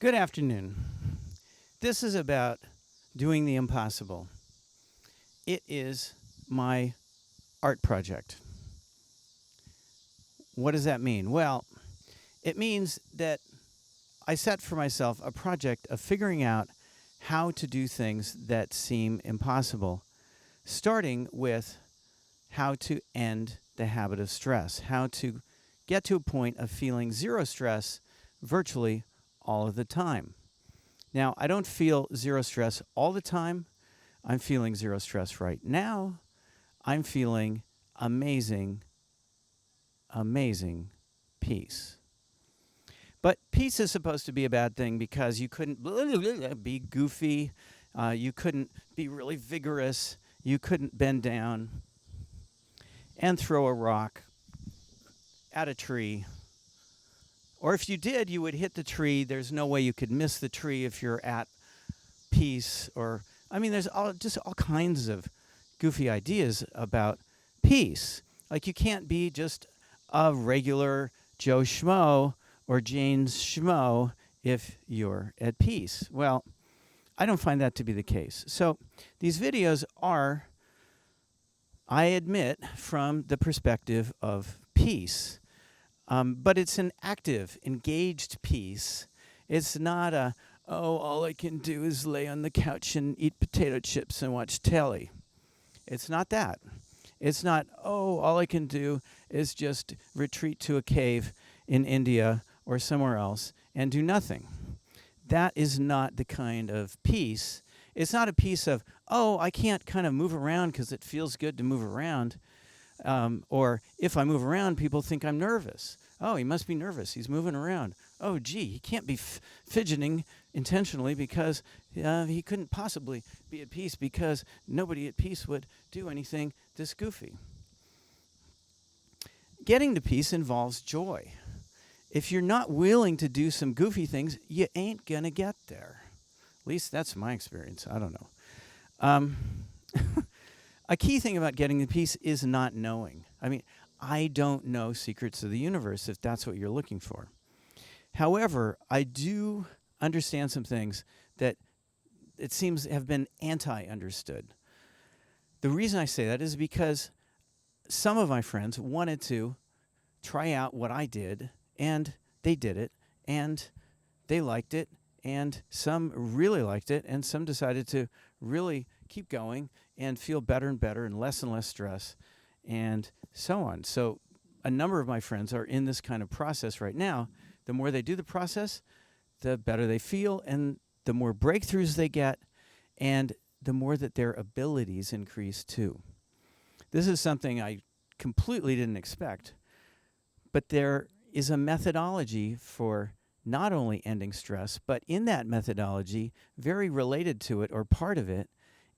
Good afternoon. This is about doing the impossible. It is my art project. What does that mean? Well, it means that I set for myself a project of figuring out how to do things that seem impossible, starting with how to end the habit of stress, how to get to a point of feeling zero stress virtually all of the time. Now, I don't feel zero stress all the time. I'm feeling zero stress right now. I'm feeling amazing, amazing peace. But peace is supposed to be a bad thing because you couldn't be goofy. You couldn't be really vigorous. You couldn't bend down and throw a rock at a tree. Or if you did, you would hit the tree. There's no way you could miss the tree if you're at peace. Or, I mean, there's just all kinds of goofy ideas about peace. Like you can't be just a regular Joe Schmo or Jane Schmo if you're at peace. Well, I don't find that to be the case. So these videos are, I admit, from the perspective of peace. But it's an active, engaged peace. It's not a, oh, all I can do is lay on the couch and eat potato chips and watch telly. It's not that. It's not, oh, all I can do is just retreat to a cave in India or somewhere else and do nothing. That is not the kind of peace. It's not a peace of, oh, I can't kind of move around because it feels good to move around. Or if I move around, people think I'm nervous. Oh, he must be nervous. He's moving around. Oh, gee, he can't be fidgeting intentionally because he couldn't possibly be at peace because nobody at peace would do anything this goofy. Getting to peace involves joy. If you're not willing to do some goofy things, you ain't going to get there. At least that's my experience. I don't know. A key thing about getting to peace is not knowing. I mean, I don't know secrets of the universe if that's what you're looking for. However, I do understand some things that it seems have been anti-understood. The reason I say that is because some of my friends wanted to try out what I did, and they did it, and they liked it, and some really liked it, and some decided to really keep going and feel better and less stress, and so on. So a number of my friends are in this kind of process right now. The more they do the process, the better they feel, and the more breakthroughs they get, and the more that their abilities increase too. This is something I completely didn't expect, but there is a methodology for not only ending stress, but in that methodology, very related to it or part of it,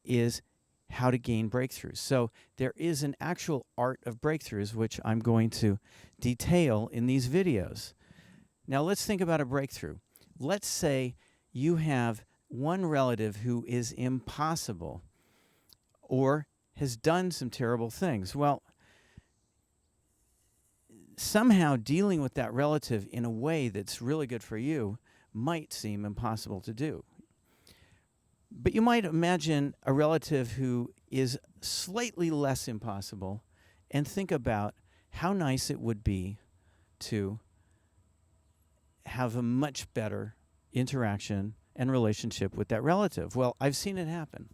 is how to gain breakthroughs. So there is an actual art of breakthroughs, which I'm going to detail in these videos. Now let's think about a breakthrough. Let's say you have one relative who is impossible or has done some terrible things. Well, somehow dealing with that relative in a way that's really good for you might seem impossible to do. But you might imagine a relative who is slightly less impossible and think about how nice it would be to have a much better interaction and relationship with that relative. Well, I've seen it happen.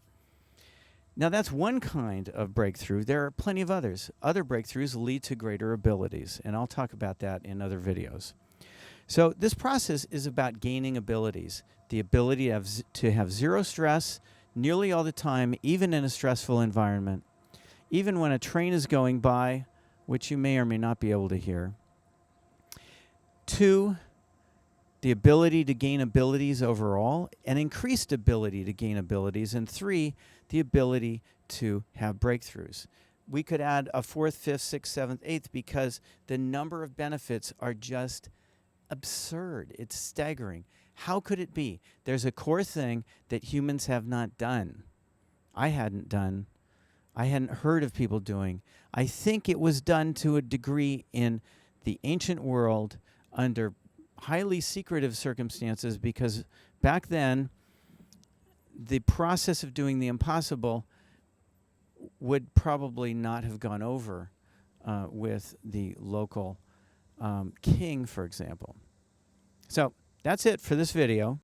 Now, that's one kind of breakthrough. There are plenty of others. Other breakthroughs lead to greater abilities, and I'll talk about that in other videos. So this process is about gaining abilities, the ability to have zero stress nearly all the time, even in a stressful environment, even when a train is going by, which you may or may not be able to hear. 2, the ability to gain abilities overall, an increased ability to gain abilities. And 3, the ability to have breakthroughs. We could add a 4th, 5th, 6th, 7th, 8th because the number of benefits are just absurd. It's staggering. How could it be? There's a core thing that humans have not done. I hadn't done. I hadn't heard of people doing. I think it was done to a degree in the ancient world under highly secretive circumstances, because back then the process of doing the impossible would probably not have gone over with the local king, for example. So that's it for this video.